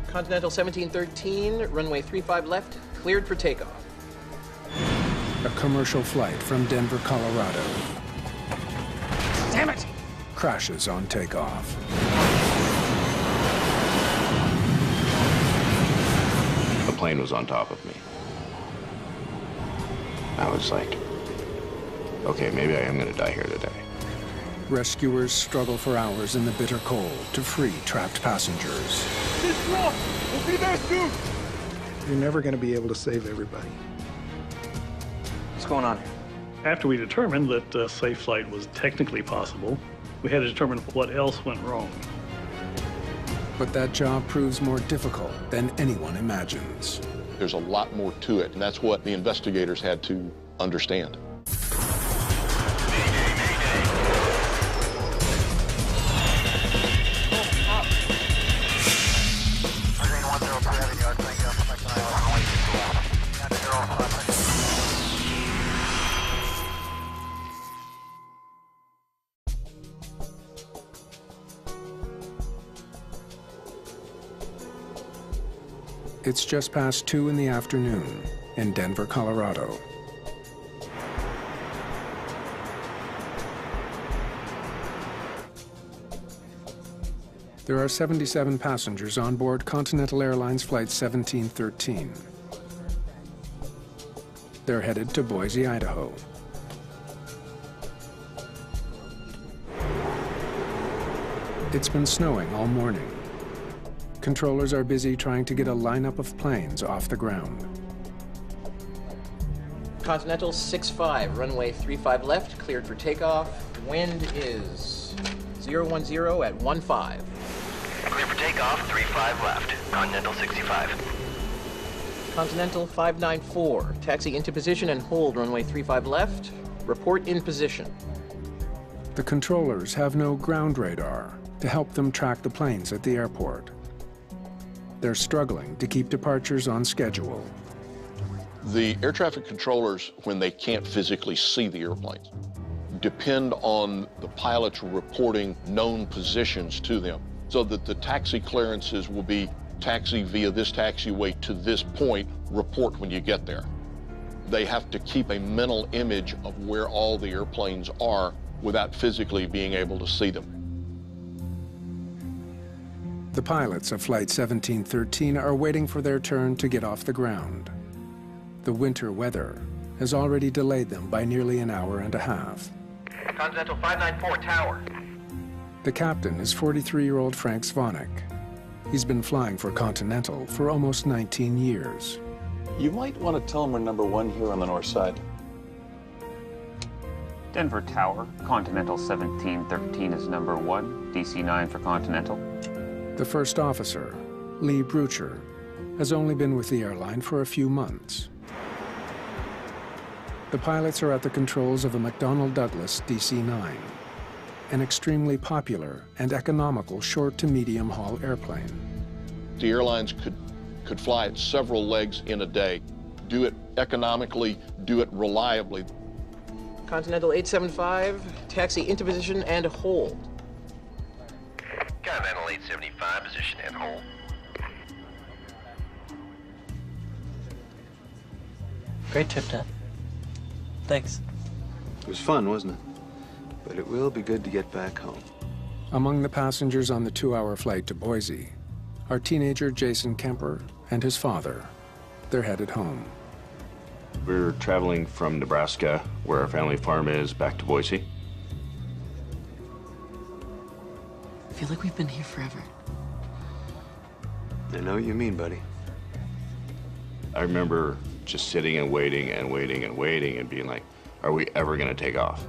Continental 1713, runway 35 left, cleared for takeoff. A commercial flight from Denver, Colorado. Damn it! Crashes on takeoff. The plane was on top of me. I was like, okay, maybe I am going to die here today. Rescuers struggle for hours in the bitter cold to free trapped passengers. We'll be there soon. You're never going to be able to save everybody. What's going on? After we determined that safe flight was technically possible, we had to determine what else went wrong. But that job proves more difficult than anyone imagines. There's a lot more to it, and that's what the investigators had to understand. It's just past 2 in the afternoon in Denver, Colorado. There are 77 passengers on board Continental Airlines Flight 1713. They're headed to Boise, Idaho. It's been snowing all morning. Controllers are busy trying to get a lineup of planes off the ground. Continental 65, runway 35 left, cleared for takeoff. Wind is 010 at 15. Clear for takeoff, 35 left. Continental 65. Continental 594, taxi into position and hold runway 35 left. Report in position. The controllers have no ground radar to help them track the planes at the airport. They're struggling to keep departures on schedule. The air traffic controllers, when they can't physically see the airplanes, depend on the pilots reporting known positions to them, so that the taxi clearances will be taxi via this taxiway to this point, report when you get there. They have to keep a mental image of where all the airplanes are without physically being able to see them. The pilots of Flight 1713 are waiting for their turn to get off the ground. The winter weather has already delayed them by nearly an hour and a half. Continental 594, tower. The captain is 43-year-old Frank Zvonek. He's been flying for Continental for almost 19 years. You might want to tell them we're number 1 here on the north side. Denver Tower, Continental 1713 is number 1, DC-9 for Continental. The first officer, Lee Brucher, has only been with the airline for a few months. The pilots are at the controls of a McDonnell Douglas DC-9, an extremely popular and economical short to medium haul airplane. The airlines could fly at several legs in a day, do it economically, do it reliably. Continental 875, taxi into position and hold. Continental 875, position and hold. Great trip, Dad. Thanks. It was fun, wasn't it? But it will be good to get back home. Among the passengers on the 2-hour flight to Boise are teenager Jason Kemper and his father. They're headed home. We're traveling from Nebraska, where our family farm is, back to Boise. I feel like we've been here forever. I know what you mean, buddy. I remember just sitting and waiting and waiting and waiting and being like, are we ever going to take off?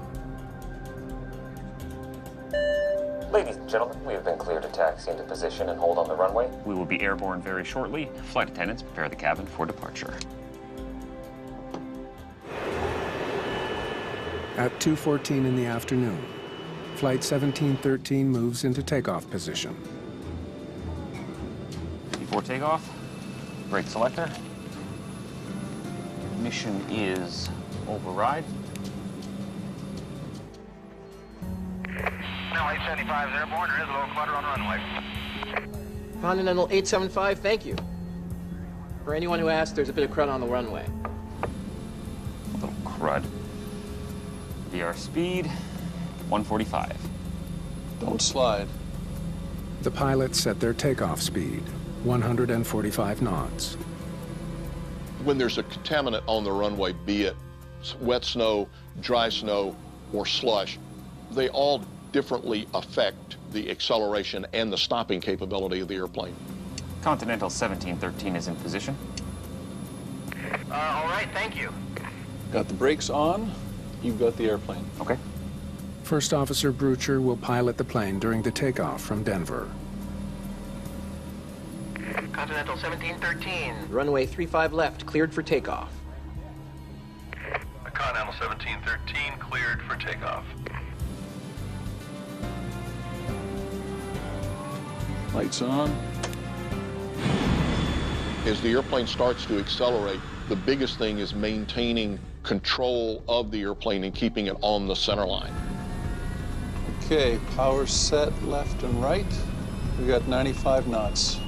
Ladies and gentlemen, we have been cleared to taxi into position and hold on the runway. We will be airborne very shortly. Flight attendants, prepare the cabin for departure. At 2:14 in the afternoon, Flight 1713 moves into takeoff position. Before takeoff, brake selector. Mission is override. Now 875 is airborne. There is a low flutter on the runway. Continental 875, thank you. For anyone who asked, there's a bit of crud on the runway. A little crud. VR speed, 145. Don't slide. The pilots set their takeoff speed, 145 knots. When there's a contaminant on the runway, be it wet snow, dry snow, or slush, they all differently affect the acceleration and the stopping capability of the airplane. Continental 1713 is in position. All right, thank you. Got the brakes on. You've got the airplane. Okay. First Officer Brucher will pilot the plane during the takeoff from Denver. Continental 1713. Runway 35 left, cleared for takeoff. Continental 1713 cleared for takeoff. Lights on. As the airplane starts to accelerate, the biggest thing is maintaining control of the airplane and keeping it on the center line. Okay, power set left and right. We got 95 knots.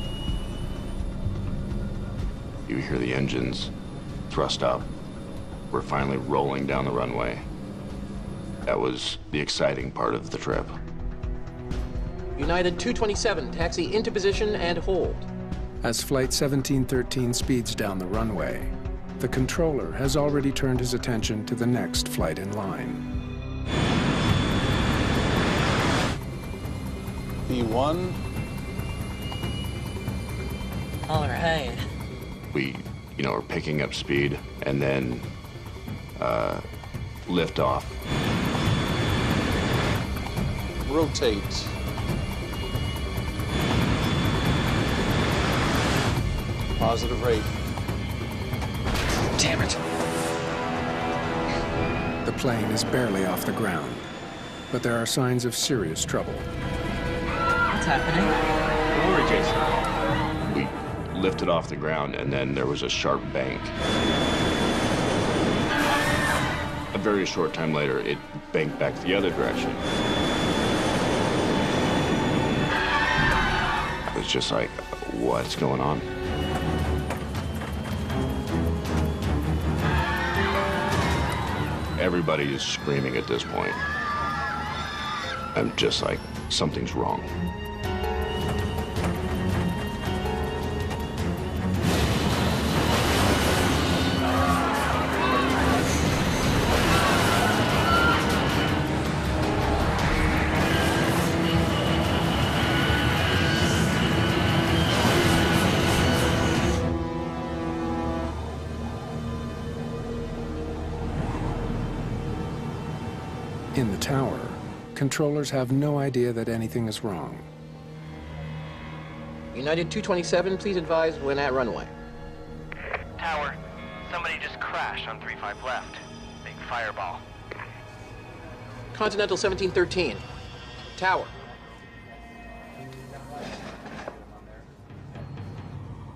You hear the engines thrust up. We're finally rolling down the runway. That was the exciting part of the trip. United 227, taxi into position and hold. As Flight 1713 speeds down the runway, the controller has already turned his attention to the next flight in line. B1. All right. We, are picking up speed and then lift off. Rotate. Positive rate. Damn it. The plane is barely off the ground, but there are signs of serious trouble. What's happening? Don't worry, Jason. We lifted off the ground and then there was a sharp bank. A very short time later, it banked back the other direction. It was just like, what's going on? Everybody is screaming at this point. I'm just like, something's wrong. In the tower, controllers have no idea that anything is wrong. United 227, please advise when at runway. Tower, somebody just crashed on 35 left. Big fireball. Continental 1713. Tower.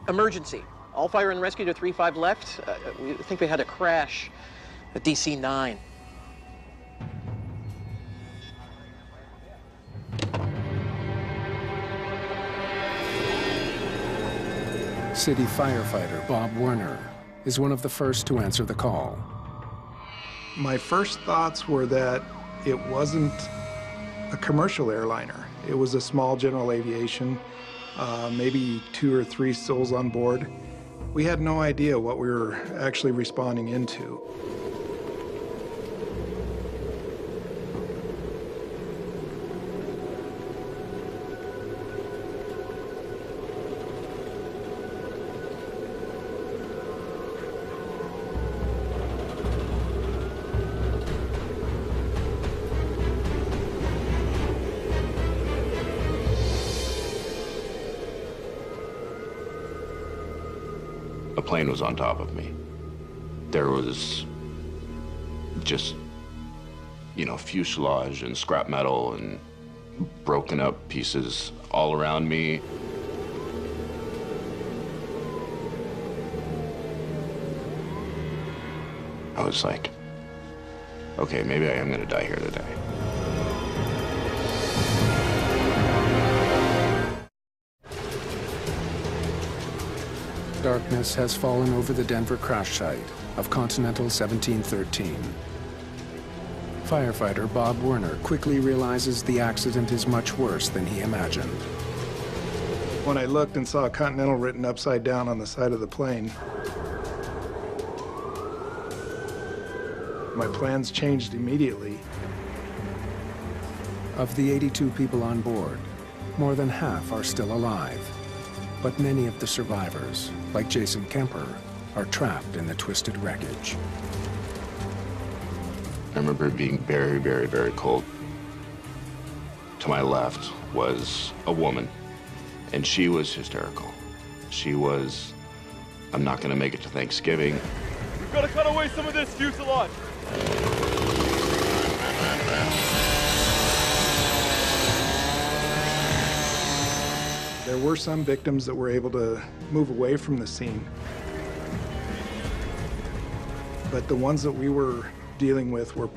Emergency. All fire and rescue to 35 left. We think we had a crash at DC-9. City firefighter Bob Werner is one of the first to answer the call. My first thoughts were that it wasn't a commercial airliner. It was a small general aviation, maybe 2 or 3 souls on board. We had no idea what we were actually responding into. A plane was on top of me. There was just, fuselage and scrap metal and broken up pieces all around me. I was like, okay, maybe I am gonna die here today. darkness has fallen over the Denver crash site of Continental 1713. Firefighter Bob Werner quickly realizes the accident is much worse than he imagined. When I looked and saw Continental written upside down on the side of the plane, my plans changed immediately. Of the 82 people on board, more than half are still alive. But many of the survivors, like Jason Kemper, are trapped in the twisted wreckage. I remember it being very, very, very cold. To my left was a woman, and she was hysterical. She was, I'm not gonna make it to Thanksgiving. We've got to cut away some of this fuselage. There were some victims that were able to move away from the scene. But the ones that we were dealing with were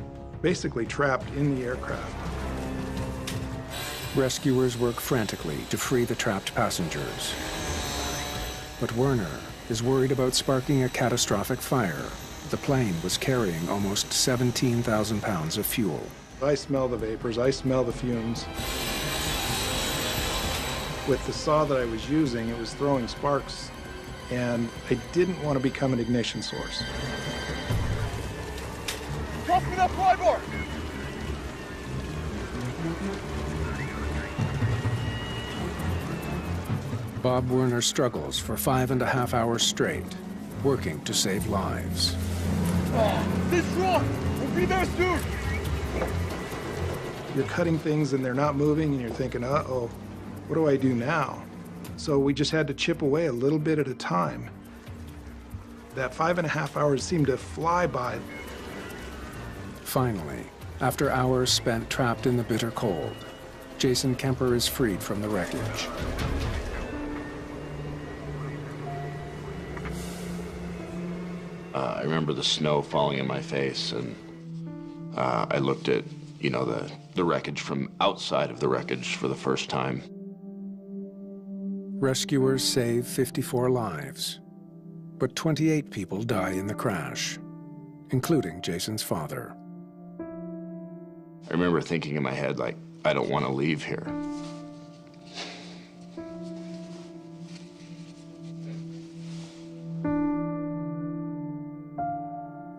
basically trapped in the aircraft. Rescuers work frantically to free the trapped passengers. But Werner is worried about sparking a catastrophic fire. The plane was carrying almost 17,000 pounds of fuel. I smell the vapors, I smell the fumes. With the saw that I was using, it was throwing sparks, and I didn't want to become an ignition source. Toss me that pry bar! Bob Werner struggles for 5.5 hours straight, working to save lives. Stay strong! We'll be there soon! You're cutting things and they're not moving, and you're thinking, uh-oh, what do I do now? So we just had to chip away a little bit at a time. That 5.5 hours seemed to fly by. Finally, after hours spent trapped in the bitter cold, Jason Kemper is freed from the wreckage. I remember the snow falling in my face, and I looked at, you know, the wreckage from outside of the wreckage for the first time. Rescuers save 54 lives, but 28 people die in the crash, including Jason's father. I remember thinking in my head, like, I don't want to leave here.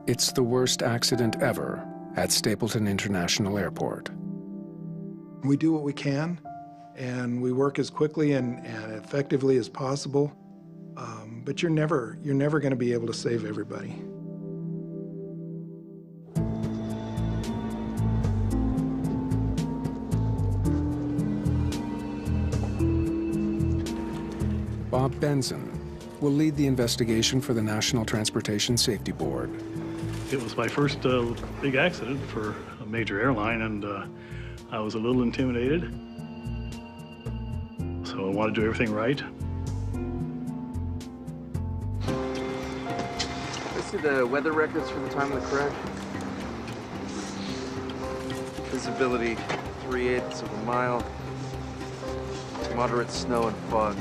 It's the worst accident ever at Stapleton International Airport. We do what we can, and we work as quickly and effectively as possible, but you're never going to be able to save everybody. Bob Benson will lead the investigation for the National Transportation Safety Board. It was my first big accident for a major airline, and I was a little intimidated. So I wanted to do everything right. Let's see the weather records for the time of the crash. Visibility 3/8 of a mile. Moderate snow and fog.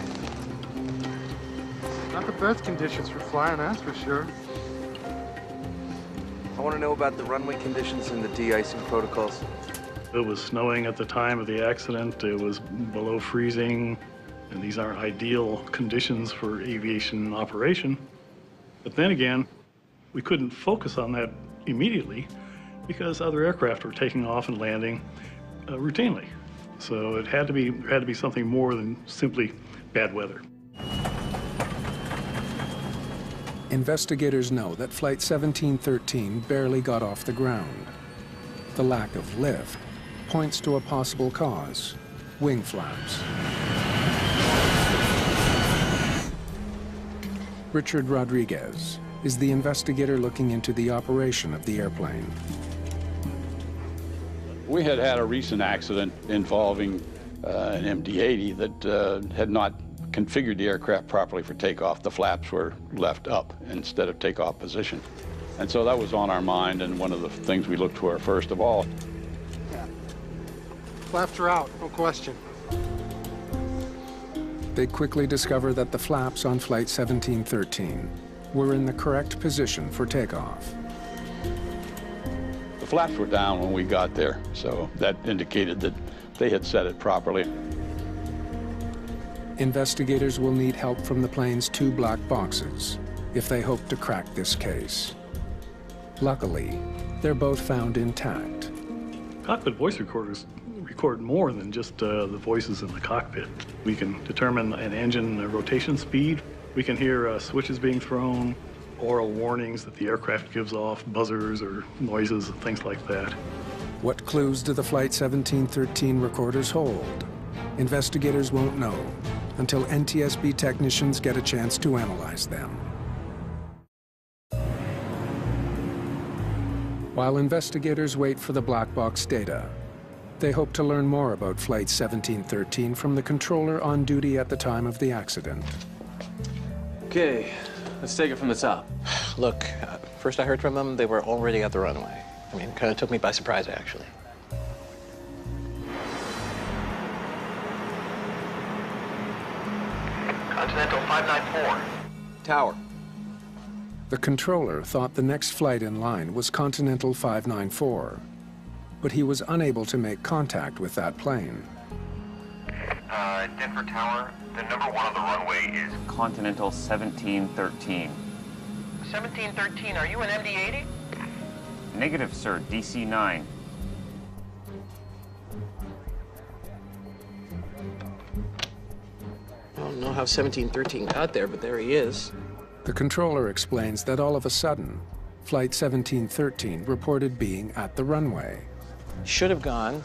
Not the best conditions for flying, that's for sure. I want to know about the runway conditions and the de-icing protocols. It was snowing at the time of the accident. It was below freezing, and these aren't ideal conditions for aviation operation. But then again, we couldn't focus on that immediately because other aircraft were taking off and landing routinely. So it had to be something more than simply bad weather. Investigators know that Flight 1713 barely got off the ground. The lack of lift points to a possible cause: wing flaps. Richard Rodriguez is the investigator looking into the operation of the airplane. We had a recent accident involving an MD-80 that had not configured the aircraft properly for takeoff. The flaps were left up instead of takeoff position. And so that was on our mind, and one of the things we looked for first of all. Flaps are out, no question. They quickly discover that the flaps on Flight 1713 were in the correct position for takeoff. The flaps were down when we got there, so that indicated that they had set it properly. Investigators will need help from the plane's 2 black boxes if they hope to crack this case. Luckily, they're both found intact. Cockpit voice recorders record more than just the voices in the cockpit. We can determine an engine rotation speed. We can hear switches being thrown, oral warnings that the aircraft gives off, buzzers or noises, things like that. What clues do the Flight 1713 recorders hold? Investigators won't know until NTSB technicians get a chance to analyze them. While investigators wait for the black box data, they hope to learn more about Flight 1713 from the controller on duty at the time of the accident. Okay, let's take it from the top. Look, first I heard from them, they were already at the runway. I mean, it kind of took me by surprise, actually. Continental 594. Tower. The controller thought the next flight in line was Continental 594, but he was unable to make contact with that plane. Denver Tower, the number 1 on the runway is Continental 1713. 1713. Are you an MD-80? Negative, sir. DC-9. I don't know how 1713 got there, but there he is. The controller explains that all of a sudden, Flight 1713 reported being at the runway. Should have gone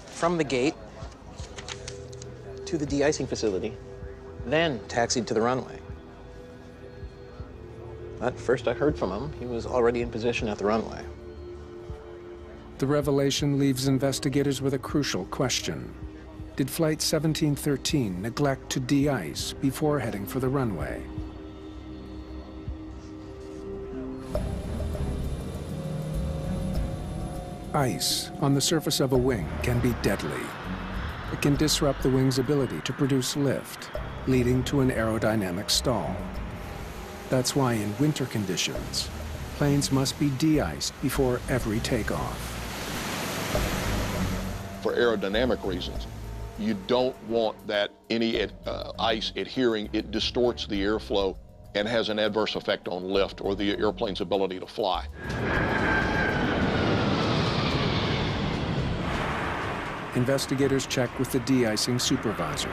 from the gate to the de-icing facility, then taxied to the runway. But first I heard from him, he was already in position at the runway. The revelation leaves investigators with a crucial question. Did Flight 1713 neglect to de-ice before heading for the runway? Ice on the surface of a wing can be deadly. It can disrupt the wing's ability to produce lift, leading to an aerodynamic stall. That's why in winter conditions, planes must be de-iced before every takeoff. For aerodynamic reasons, you don't want that any ice adhering. It distorts the airflow and has an adverse effect on lift or the airplane's ability to fly. Investigators check with the de-icing supervisor.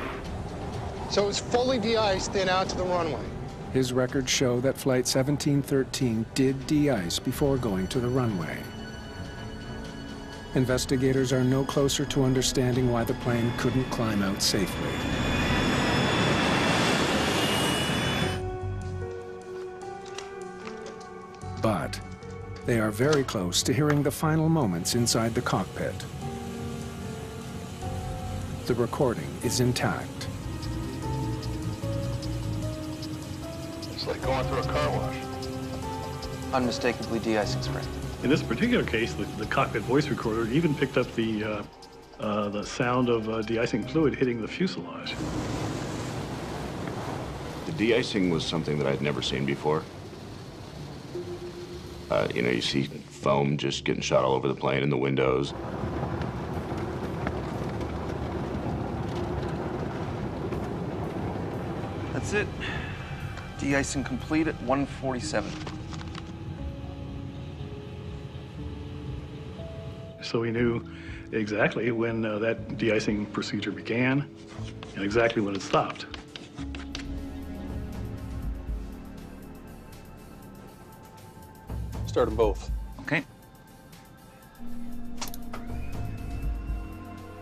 So it's fully de-iced then out to the runway. His records show that Flight 1713 did de-ice before going to the runway. Investigators are no closer to understanding why the plane couldn't climb out safely. But they are very close to hearing the final moments inside the cockpit. The recording is intact. It's like going through a car wash. Unmistakably de-icing spring. In this particular case, the cockpit voice recorder even picked up the sound of de-icing fluid hitting the fuselage. The de-icing was something that I'd never seen before. You know, you see foam just getting shot all over the plane and the windows. That's it. De-icing complete at 1:47. So we knew exactly when that de-icing procedure began and exactly when it stopped. Start them both. Okay.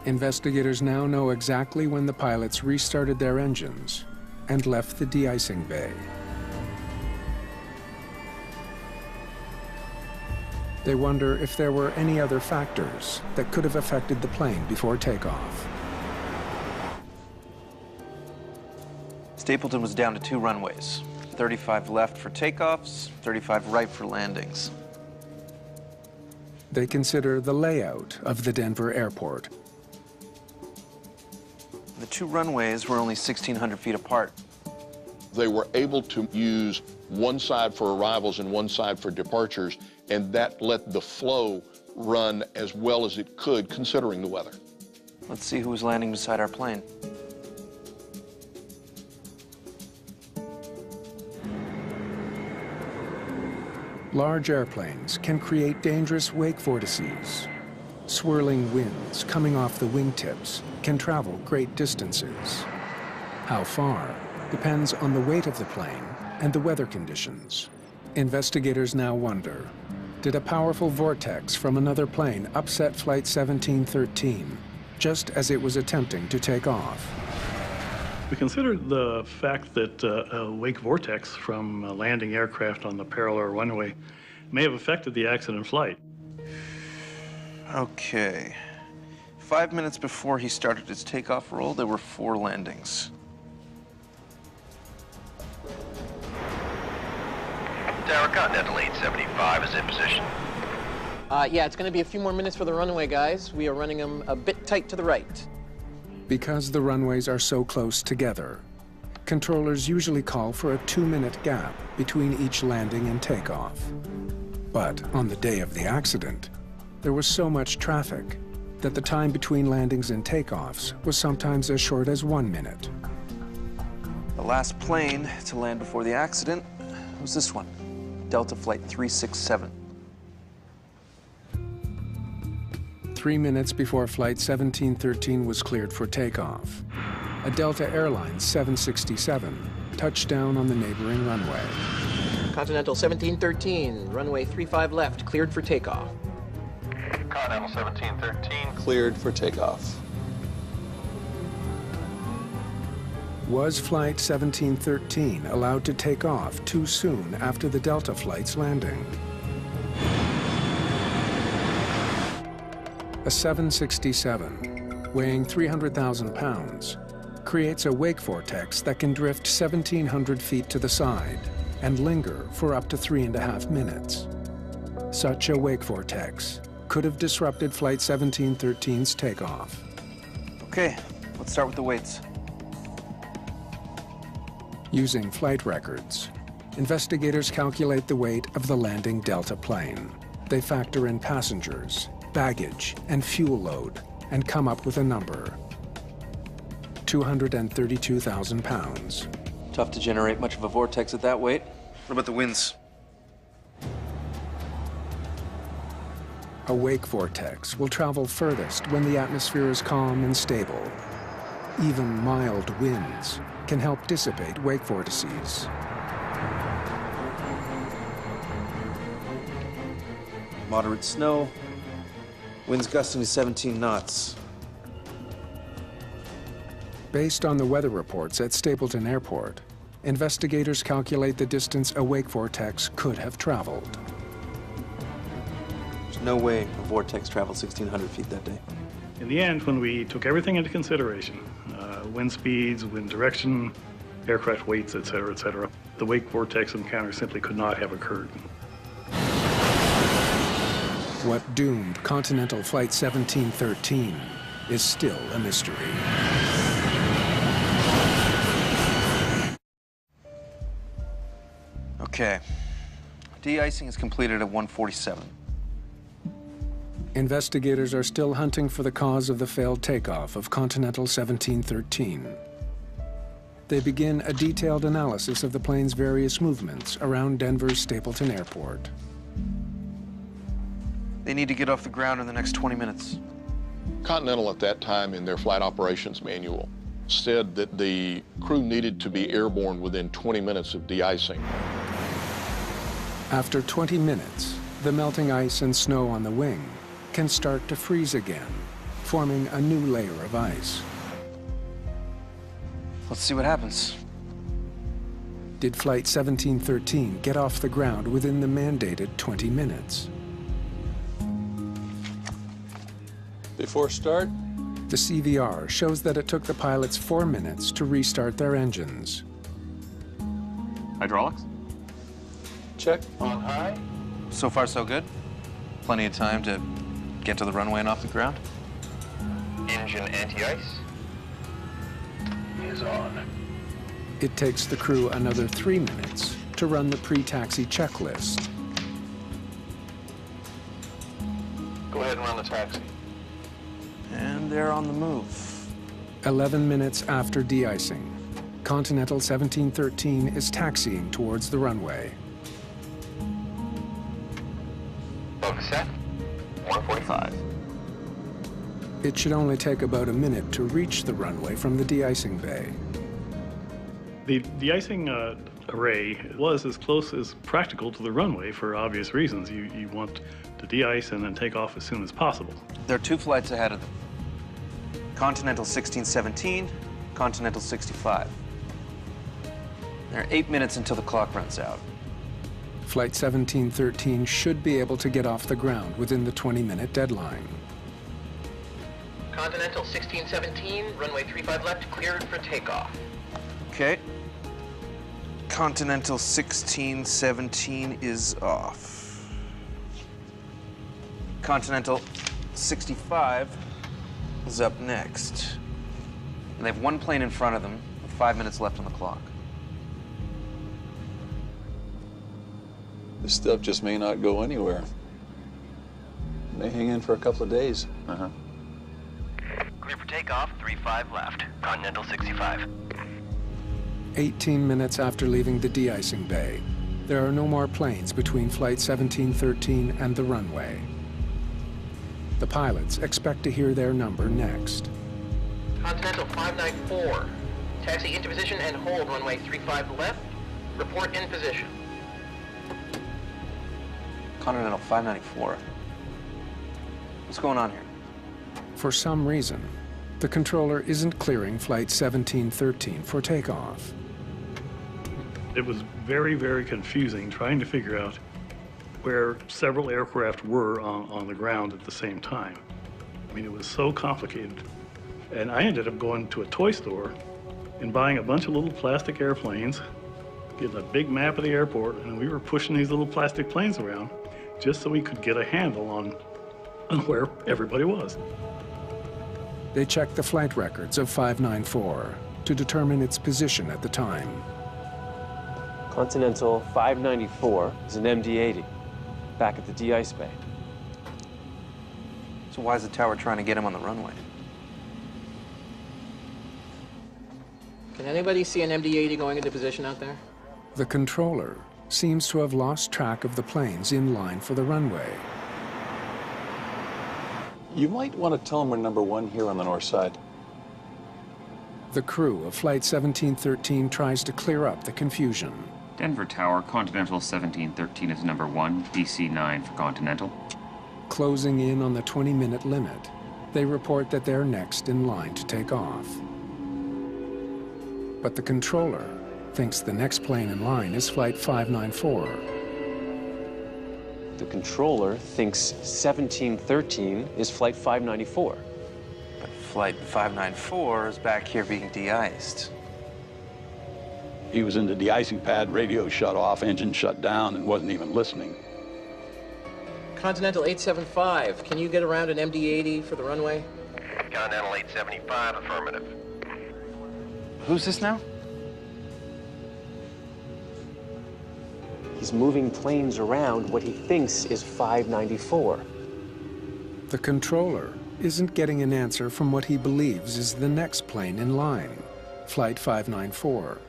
Investigators now know exactly when the pilots restarted their engines and left the de-icing bay. They wonder if there were any other factors that could have affected the plane before takeoff. Stapleton was down to 2 runways. 35 left for takeoffs, 35 right for landings. They consider the layout of the Denver airport. the two runways were only 1,600 feet apart. They were able to use one side for arrivals and one side for departures, and that let the flow run as well as it could, considering the weather. Let's see who was landing beside our plane. Large airplanes can create dangerous wake vortices. Swirling winds coming off the wingtips can travel great distances. How far depends on the weight of the plane and the weather conditions. Investigators now wonder, did a powerful vortex from another plane upset Flight 1713 just as it was attempting to take off? We consider the fact that a wake vortex from a landing aircraft on the parallel runway may have affected the accident flight. Okay. 5 minutes before he started his takeoff roll, there were 4 landings. Tower Continental 875 is in position. Yeah, it's going to be a few more minutes for the runway, guys. We are running them a bit tight to the right. Because the runways are so close together, controllers usually call for a 2-minute gap between each landing and takeoff. But on the day of the accident, there was so much traffic that the time between landings and takeoffs was sometimes as short as 1 minute. The last plane to land before the accident was this one, Delta Flight 367. 3 minutes before Flight 1713 was cleared for takeoff, a Delta Airlines 767 touched down on the neighboring runway. Continental 1713, runway 35 left, cleared for takeoff. Continental 1713. Cleared for takeoff. Was Flight 1713 allowed to take off too soon after the Delta flight's landing? A 767, weighing 300,000 pounds, creates a wake vortex that can drift 1,700 feet to the side and linger for up to 3.5 minutes. Such a wake vortex could have disrupted Flight 1713's takeoff. Okay, let's start with the weights. Using flight records, investigators calculate the weight of the landing Delta plane. They factor in passengers, baggage, and fuel load, and come up with a number: 232,000 pounds. Tough to generate much of a vortex at that weight. What about the winds? A wake vortex will travel furthest when the atmosphere is calm and stable. Even mild winds can help dissipate wake vortices. Moderate snow, winds gusting to 17 knots. Based on the weather reports at Stapleton Airport, investigators calculate the distance a wake vortex could have traveled. There's no way a vortex traveled 1,600 feet that day. In the end, when we took everything into consideration, wind speeds, wind direction, aircraft weights, et cetera, the wake vortex encounter simply could not have occurred. What doomed Continental Flight 1713 is still a mystery. Okay, de-icing is completed at 1:47. Investigators are still hunting for the cause of the failed takeoff of Continental 1713. They begin a detailed analysis of the plane's various movements around Denver's Stapleton Airport. They need to get off the ground in the next 20 minutes. Continental at that time in their flight operations manual said that the crew needed to be airborne within 20 minutes of de-icing. After 20 minutes, the melting ice and snow on the wing can start to freeze again, forming a new layer of ice. Let's see what happens. Did Flight 1713 get off the ground within the mandated 20 minutes? Before start? The CVR shows that it took the pilots 4 minutes to restart their engines. Hydraulics? Check. On high. So far, so good. Plenty of time to get to the runway and off the ground. Engine anti-ice. is on. It takes the crew another 3 minutes to run the pre-taxi checklist. Go ahead and run the taxi. And they're on the move. 11 minutes after de-icing, Continental 1713 is taxiing towards the runway. Focus set. 145. It should only take about a minute to reach the runway from the de-icing bay. The de-icing array was as close as practical to the runway for obvious reasons. You want to de-ice and then take off as soon as possible. There are 2 flights ahead of them. Continental 1617, Continental 65. There are 8 minutes until the clock runs out. Flight 1713 should be able to get off the ground within the 20-minute deadline. Continental 1617, runway 35 left, cleared for takeoff. Okay. Continental 1617 is off. Continental 65 is up next. And they have 1 plane in front of them with 5 minutes left on the clock. This stuff just may not go anywhere. It may hang in for a couple of days. Clear for takeoff, 35 left. Continental 65. 18 minutes after leaving the de-icing bay, there are no more planes between Flight 1713 and the runway. The pilots expect to hear their number next. Continental 594. Taxi into position and hold runway 35 left. Report in position. Continental 594. What's going on here? For some reason, the controller isn't clearing Flight 1713 for takeoff. It was very, very confusing trying to figure out where several aircraft were on the ground at the same time. I mean, it was so complicated. And I ended up going to a toy store and buying a bunch of little plastic airplanes, getting a big map of the airport, and we were pushing these little plastic planes around just so we could get a handle on where everybody was. They check the flight records of 594 to determine its position at the time. Continental 594 is an MD-80, back at the de-ice bay. So why is the tower trying to get him on the runway? Can anybody see an MD-80 going into position out there? The controller seems to have lost track of the planes in line for the runway. You might want to tell them we're number 1 here on the north side. The crew of Flight 1713 tries to clear up the confusion. Denver Tower, Continental 1713 is number 1, DC-9 for Continental. Closing in on the 20-minute limit, they report that they're next in line to take off. But the controller thinks the next plane in line is Flight 594. The controller thinks 1713 is Flight 594. But Flight 594 is back here being de-iced. He was in the de-icing pad, radio shut off, engine shut down, and wasn't even listening. Continental 875, can you get around an MD-80 for the runway? Continental 875, affirmative. Who's this now? He's moving planes around what he thinks is 594. The controller isn't getting an answer from what he believes is the next plane in line, Flight 594.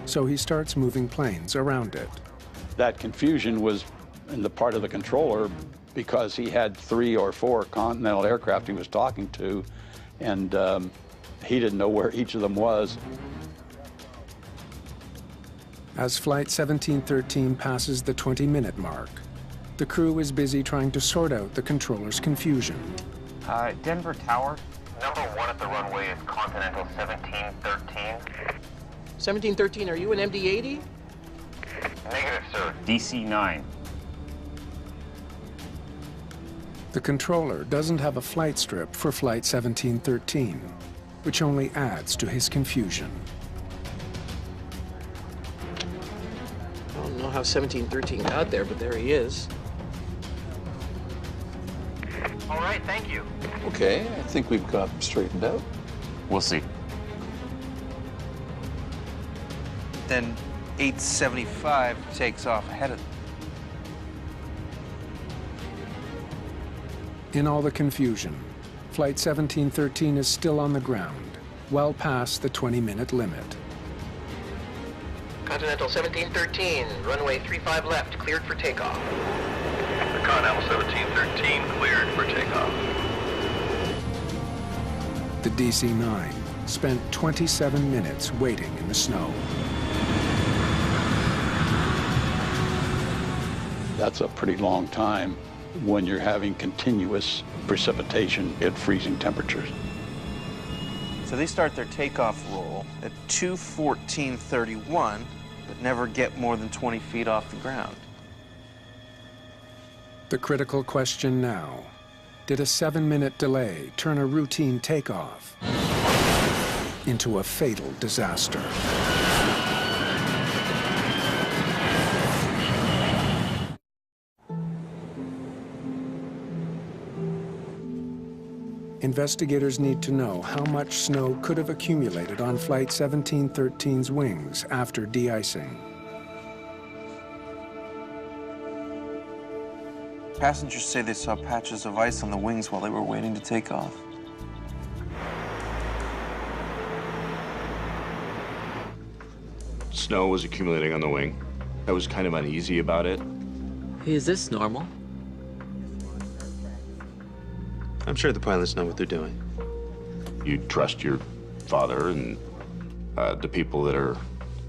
So he starts moving planes around it. That confusion was in the part of the controller because he had 3 or 4 Continental aircraft he was talking to, and he didn't know where each of them was. As Flight 1713 passes the 20-minute mark, the crew is busy trying to sort out the controller's confusion. Denver Tower. Number 1 at the runway is Continental 1713. 1713, are you an MD-80? Negative, sir. DC-9. The controller doesn't have a flight strip for Flight 1713, which only adds to his confusion. I don't know how 1713 got there, but there he is. All right, thank you. Okay, I think we've got them straightened out. We'll see. then 875 takes off ahead of them. In all the confusion, Flight 1713 is still on the ground, well past the 20-minute limit. Continental 1713, runway 35 left, cleared for takeoff. Continental 1713, cleared for takeoff. The DC-9 spent 27 minutes waiting in the snow. That's a pretty long time when you're having continuous precipitation at freezing temperatures. So they start their takeoff roll at 2:14:31, but never get more than 20 feet off the ground. The critical question now, did a 7-minute delay turn a routine takeoff into a fatal disaster? Investigators need to know how much snow could have accumulated on Flight 1713's wings after de-icing. Passengers say they saw patches of ice on the wings while they were waiting to take off. Snow was accumulating on the wing. I was kind of uneasy about it. Is this normal? I'm sure the pilots know what they're doing. You trust your father and the people that are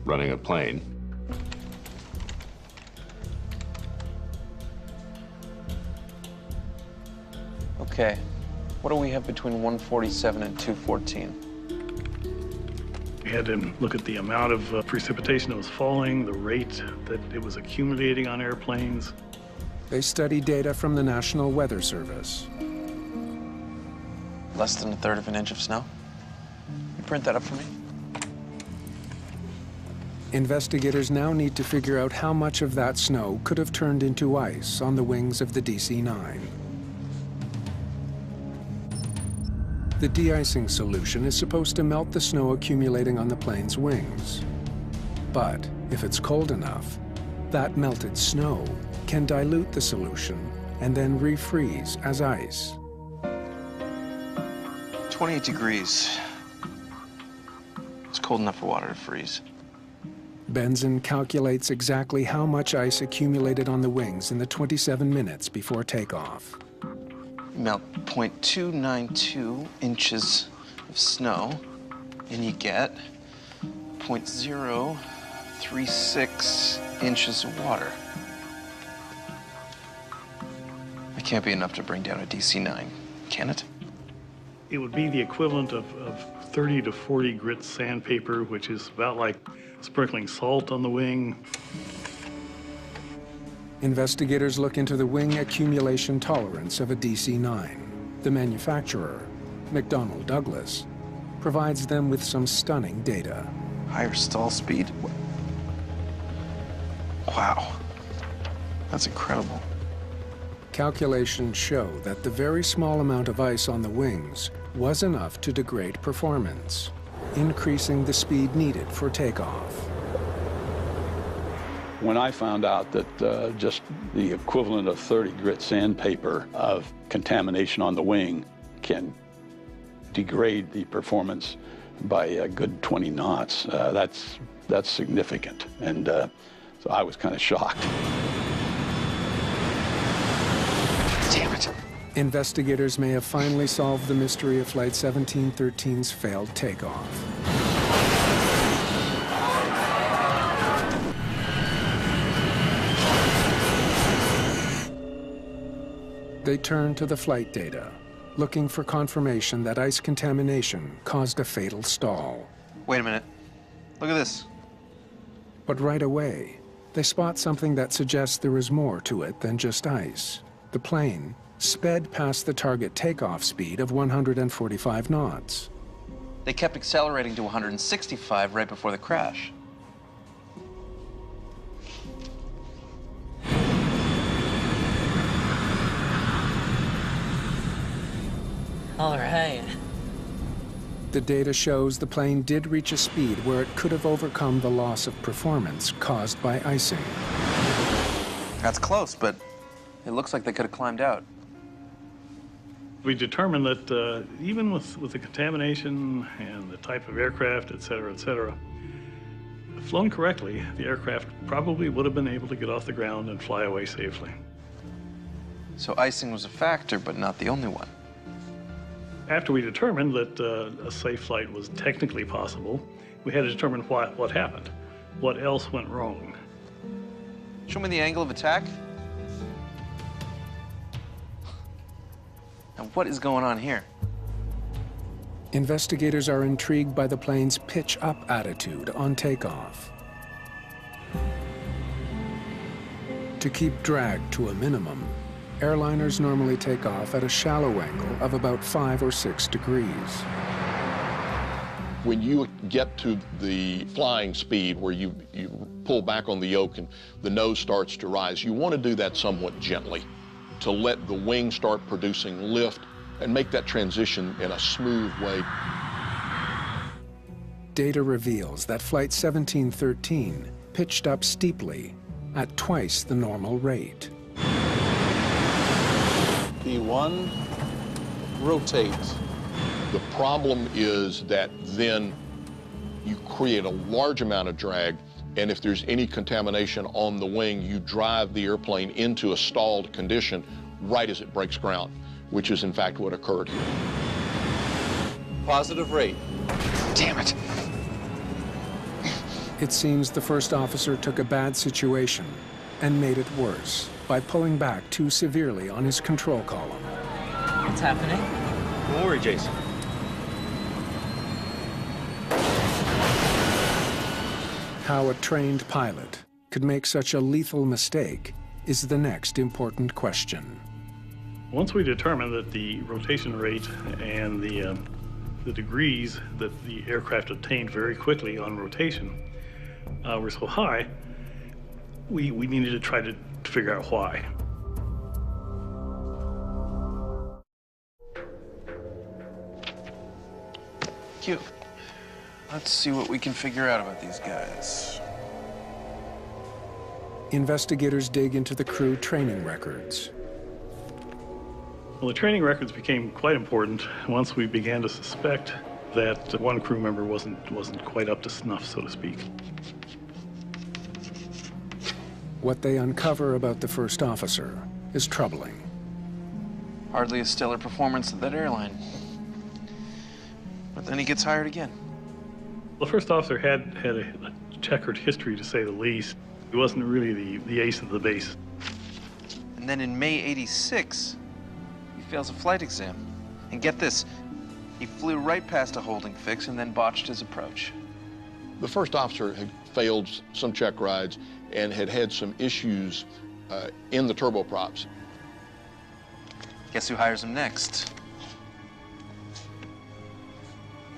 running a plane. Okay, what do we have between 147 and 214? We had to look at the amount of precipitation that was falling, the rate that it was accumulating on airplanes. They study data from the National Weather Service. Less than 1/3 of an inch of snow? You print that up for me? Investigators now need to figure out how much of that snow could have turned into ice on the wings of the DC-9. The de-icing solution is supposed to melt the snow accumulating on the plane's wings. But if it's cold enough, that melted snow can dilute the solution and then refreeze as ice. 28 degrees. It's cold enough for water to freeze. Benson calculates exactly how much ice accumulated on the wings in the 27 minutes before takeoff. Melt 0.292 inches of snow, and you get 0.036 inches of water. That can't be enough to bring down a DC-9, can it? It would be the equivalent of 30 to 40 grit sandpaper, which is about like sprinkling salt on the wing. Investigators look into the wing accumulation tolerance of a DC-9. The manufacturer, McDonnell Douglas, provides them with some stunning data. Higher stall speed? Wow. That's incredible. Calculations show that the very small amount of ice on the wings was enough to degrade performance, increasing the speed needed for takeoff. When I found out that just the equivalent of 30 grit sandpaper of contamination on the wing can degrade the performance by a good 20 knots, that's significant. And so I was kind of shocked. Damn it. Investigators may have finally solved the mystery of Flight 1713's failed takeoff. They turn to the flight data, looking for confirmation that ice contamination caused a fatal stall. Wait a minute. Look at this. But right away, they spot something that suggests there is more to it than just ice. The plane sped past the target takeoff speed of 145 knots. They kept accelerating to 165 right before the crash. All right. The data shows the plane did reach a speed where it could have overcome the loss of performance caused by icing. That's close, but it looks like they could have climbed out. We determined that even with the contamination and the type of aircraft, et cetera, flown correctly, the aircraft probably would have been able to get off the ground and fly away safely. So icing was a factor, but not the only one. After we determined that a safe flight was technically possible, we had to determine what happened. What else went wrong? Show me the angle of attack. Now, what is going on here? Investigators are intrigued by the plane's pitch-up attitude on takeoff. To keep drag to a minimum, airliners normally take off at a shallow angle of about 5 or 6 degrees. When you get to the flying speed where you pull back on the yoke and the nose starts to rise, you want to do that somewhat gently to let the wing start producing lift and make that transition in a smooth way. Data reveals that Flight 1713 pitched up steeply at twice the normal rate. B1, rotate. The problem is that then you create a large amount of drag, and if there's any contamination on the wing, you drive the airplane into a stalled condition right as it breaks ground, which is in fact what occurred here. Positive rate. Damn it. It seems the first officer took a bad situation and made it worse by pulling back too severely on his control column. What's happening? Don't worry, Jason. How a trained pilot could make such a lethal mistake is the next important question. Once we determined that the rotation rate and the degrees that the aircraft attained very quickly on rotation were so high, we needed to try to figure out why. Q. Let's see what we can figure out about these guys. Investigators dig into the crew training records. Well, the training records became quite important once we began to suspect that one crew member wasn't quite up to snuff, so to speak. What they uncover about the first officer is troubling. Hardly a stellar performance at that airline. But then he gets hired again. The first officer had a checkered history, to say the least. He wasn't really the ace of the base. And then in May '86, he fails a flight exam. And get this, he flew right past a holding fix and then botched his approach. The first officer had failed some check rides and had had some issues in the turboprops. Guess who hires him next?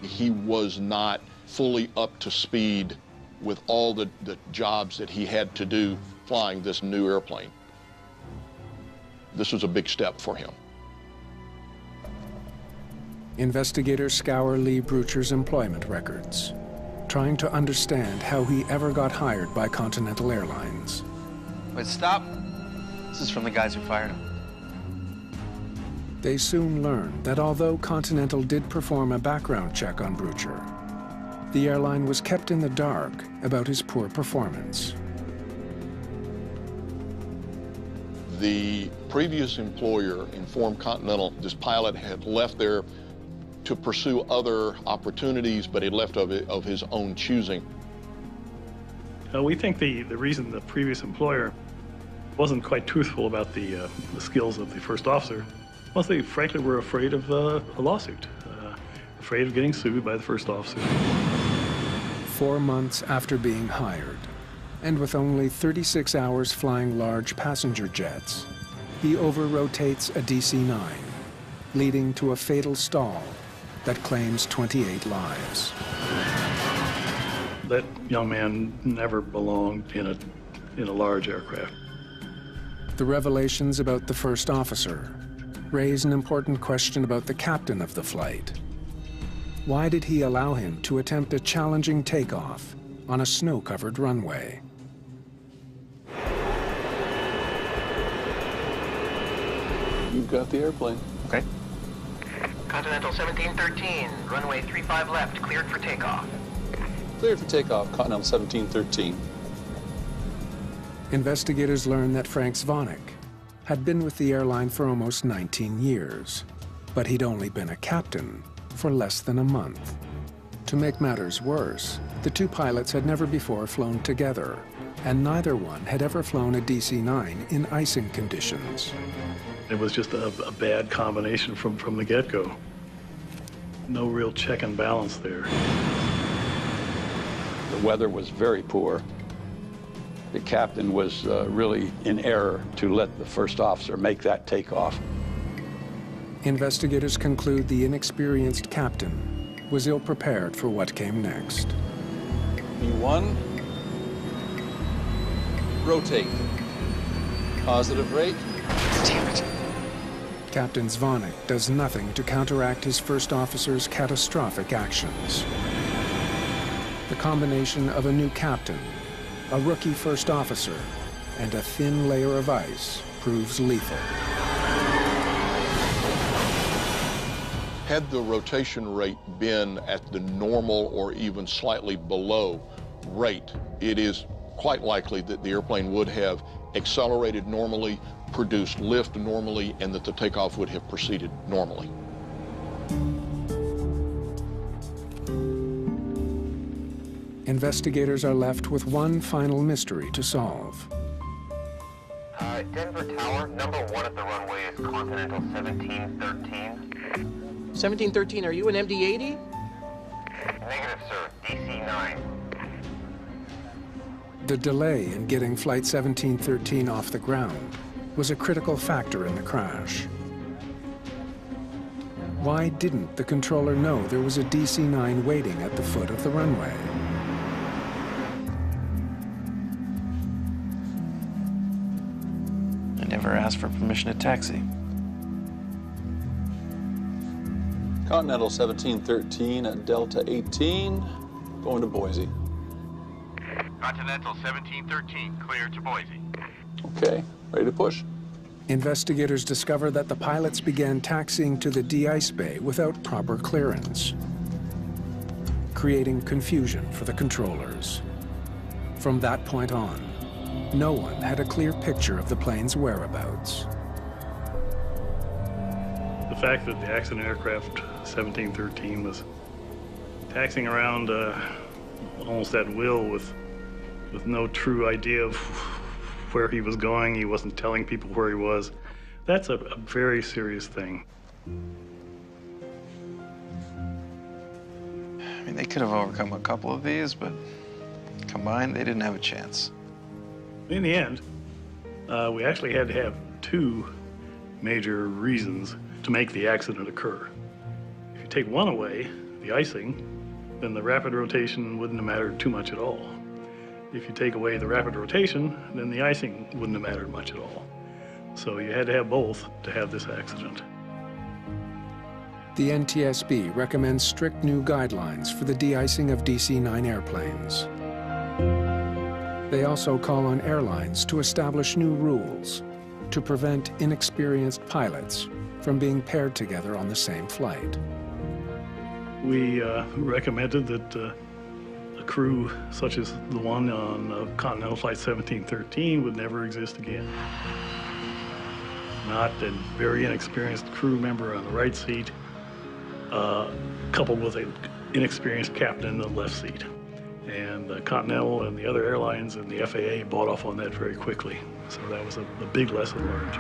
He was not fully up to speed with all the jobs that he had to do flying this new airplane. This was a big step for him. Investigators scour Lee Brucher's employment records, trying to understand how he ever got hired by Continental Airlines. Wait, stop. This is from the guys who fired him. They soon learn that although Continental did perform a background check on Brucher, the airline was kept in the dark about his poor performance. The previous employer informed Continental this pilot had left there to pursue other opportunities, but he left of his own choosing. We think the reason the previous employer wasn't quite truthful about the skills of the first officer was they frankly were afraid of a lawsuit, afraid of getting sued by the first officer. 4 months after being hired, and with only 36 hours flying large passenger jets, he over-rotates a DC-9, leading to a fatal stall that claims 28 lives. That young man never belonged in a large aircraft. The revelations about the first officer raise an important question about the captain of the flight. Why did he allow him to attempt a challenging takeoff on a snow-covered runway? You've got the airplane. Okay. Continental 1713, runway 35 left, cleared for takeoff. Cleared for takeoff, Continental 1713. Investigators learned that Frank Zvonek had been with the airline for almost 19 years, but he'd only been a captain for less than a month. To make matters worse, the two pilots had never before flown together, and neither one had ever flown a DC-9 in icing conditions. It was just a bad combination from the get-go. No real check and balance there. The weather was very poor. The captain was really in error to let the first officer make that takeoff. Investigators conclude the inexperienced captain was ill-prepared for what came next. B1. Rotate. Positive rate. Damn it. Captain Zvonek does nothing to counteract his first officer's catastrophic actions. The combination of a new captain, a rookie first officer, and a thin layer of ice proves lethal. Had the rotation rate been at the normal or even slightly below rate, it is quite likely that the airplane would have accelerated normally, produced lift normally, and that the takeoff would have proceeded normally. Investigators are left with one final mystery to solve. Denver Tower, number 1 at the runway is Continental 1713. 1713, are you an MD-80? Negative, sir. DC-9. The delay in getting Flight 1713 off the ground was a critical factor in the crash. Why didn't the controller know there was a DC-9 waiting at the foot of the runway? I never asked for permission to taxi. Continental 1713 at Delta 18, going to Boise. Continental 1713, clear to Boise. Okay, ready to push. Investigators discover that the pilots began taxiing to the de-ice bay without proper clearance, creating confusion for the controllers. From that point on, no one had a clear picture of the plane's whereabouts. The fact that the accident aircraft 1713 was taxiing around almost at will with no true idea of where he was going, he wasn't telling people where he was, that's a very serious thing. I mean, they could have overcome a couple of these, but combined, they didn't have a chance. In the end, we actually had to have two major reasons to make the accident occur. If you take one away, the icing, then the rapid rotation wouldn't have mattered too much at all. If you take away the rapid rotation, then the icing wouldn't have mattered much at all. So you had to have both to have this accident. The NTSB recommends strict new guidelines for the de-icing of DC-9 airplanes. They also call on airlines to establish new rules to prevent inexperienced pilots from being paired together on the same flight. We recommended that a crew such as the one on Continental Flight 1713 would never exist again. Not a very inexperienced crew member on the right seat, coupled with an inexperienced captain in the left seat. And Continental and the other airlines and the FAA bought off on that very quickly. So that was a big lesson learned.